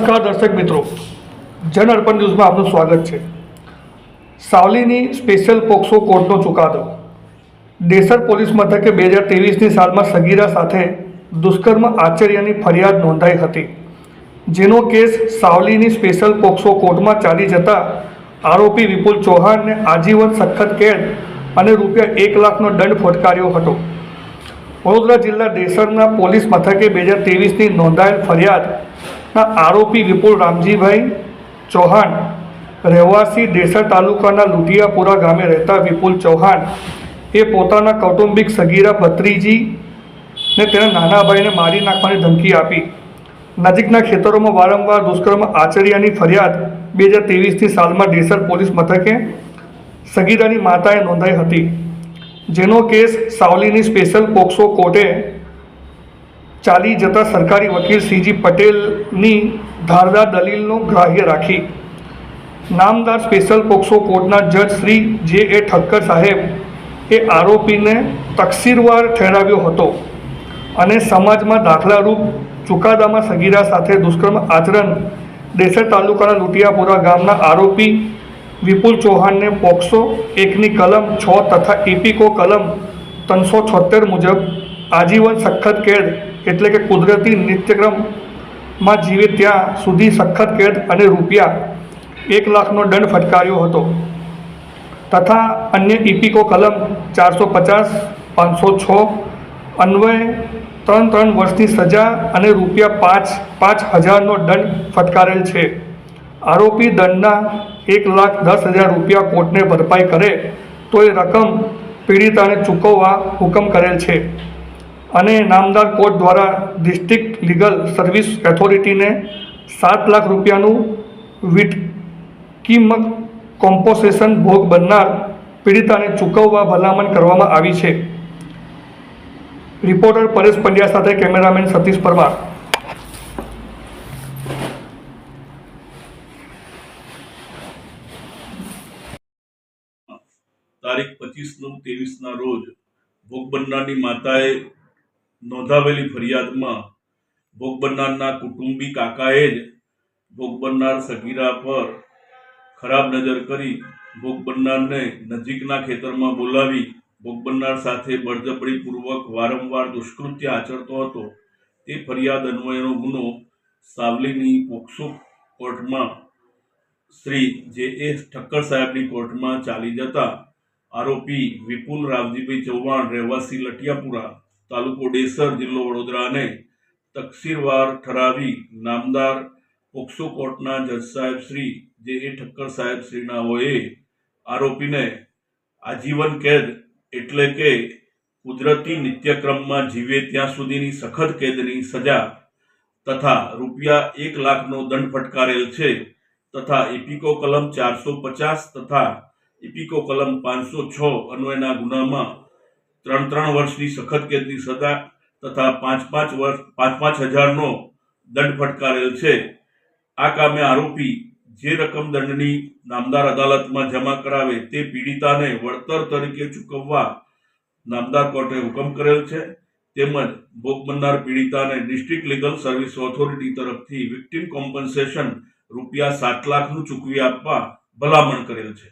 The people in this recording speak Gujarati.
નમસ્કાર દર્શક મિત્રો, જન અર્પણ ન્યૂઝમાં આપનું સ્વાગત છે। સાવલીની સ્પેશિયલ પોક્સો કોર્ટનો ચુકાદો। દેસર પોલીસ મથકે 2023ની સાલમાં સગીરા સાથે દુષ્કર્મ આચર્યની ફરિયાદ નોંધાઈ હતી, જેનો કેસ સાવલીની સ્પેશિયલ પોક્સો કોર્ટમાં ચાલી જતા આરોપી વિપુલ ચૌહાણને આજીવન સખત કેદ અને ₹1 લાખનો દંડ ફટકાર્યો હતો। વડોદરા જિલ્લા દેસરના પોલીસ મથકે 2023ની નોંધાયેલ ફરિયાદના આરોપી વિપુલ રામજીભાઈ ચૌહાણ રહેવાસી દેસર તાલુકાના લુધિયાપુરા ગામે રહેતા વિપુલ ચૌહાણ એ પોતાના કૌટુંબિક સગીરા ભત્રીજીને તેના નાના ભાઈને મારી નાખવાની ધમકી આપી નજીકના ખેતરોમાં વારંવાર દુષ્કર્મ આચર્યાની ફરિયાદ 2023ની સાલમાં દેસર પોલીસ મથકે સગીરાની માતાએ નોંધાઈ હતી, જેનો કેસ સાવલીની સ્પેશિયલ પોક્સો કોર્ટે ચાલી જતા સરકારી વકીલ સીજી પટેલની ધારદાર દલીલનો ગ્રાહ્ય રાખી નામદાર સ્પેશિયલ પોક્સો કોર્ટના જજ શ્રી જે ઠક્કર સાહેબ એ આરોપીને તકસીરવાર ઠેરાવ્યો હતો અને સમાજમાં દાખલારૂપ ચુકાદામાં સગીરા સાથે દુષ્કર્મ આચરણ દેસર તાલુકાના લુટિયાપુરા ગામના આરોપી વિપુલ ચૌહાણને પોક્સો 1ની કલમ 6 તથા ઇપીકો કલમ 376 મુજબ આજીવન સખત કેદ એટલે કે કુદરતી નિત્યક્રમમાં જીવે ત્યાં સુધી સખત કેદ અને ₹1 લાખનો દંડ ફટકાર્યો હતો તથા અન્ય ઇપીકો કલમ 450, 506 અન્વયે 3 વર્ષની સજા અને ₹5,000નો દંડ ફટકારેલ છે। આરોપી દંડના ₹1,10,000 કોર્ટને ભરપાઈ કરે તો એ રકમ પીડિતાને ચૂકવવા હુકમ કરેલ છે અને નામદાર કોર્ટ દ્વારા ડિસ્ટ્રિક્ટ લીગલ સર્વિસ ઓથોરિટીને ₹7 લાખનું વિટકીમક કોમ્પોસેશન ભોગ બનનાર પીડિતાને ચૂકવવા ભલામણ કરવામાં આવી છે। રિપોર્ટર પરેશ પંડ્યા સાથે કેમેરામેન સતીશ પરમાર। તારીખ 25/9/23ના રોજ ભોગ બનનારની માતાએ નોંધાવેલી ફરિયાદમાં ભોગ બનનારના કુટુંબી કાકાએ જ ભોગ બનનાર સગીરા પર ખરાબ નજર કરી ભોગ બનનારને નજીકના ખેતરમાં બોલાવી ભોગ બનનાર સાથે બળજબરીપૂર્વક વારંવાર દુષ્કૃત્ય આચરતો હતો તે ફરિયાદ અન્વયનો ગુનો સાવલીની પોક્સો કોર્ટમાં શ્રી જે ઠક્કર સાહેબની કોર્ટમાં ચાલી જતા આરોપી વિપુલ રામજીભાઈ ચૌહાણ રહેવાસી લટિયાપુરા તાલુકો દેસર જિલ્લો વડોદરાને તકસીરવાર ઠરાવી નામદાર પોક્સો કોર્ટના જજ સાહેબ શ્રી જે ઠક્કર સાહેબ શ્રીનાઓએ આરોપીને આજીવન કેદ એટલે કે કુદરતી નિત્યક્રમમાં જીવે ત્યાં સુધીની સખત કેદની સજા તથા ₹1 લાખનો દંડ ફટકારેલ છે તથા ઇપીકો કલમ 450 તથા ઇપીકો કલમ 506 અન્વયના ગુનામાં 3 વર્ષની સખત કેદની સજા તથા ₹5,000નો દંડ ફટકારેલ છે। આ કામે આરોપી જે રકમ દંડની નામદાર અદાલતમાં જમા કરાવે તે પીડિતાને વળતર તરીકે ચૂકવવા નામદાર કોર્ટે હુકમ કરેલ છે તેમજ ભોગ બનનાર પીડિતાને ડિસ્ટ્રિક્ટ લીગલ સર્વિસ ઓથોરિટી તરફથી વિક્ટિમ કોમ્પન્સેશન ₹7 લાખનું ચૂકવી આપવા ભલામણ કરેલ છે।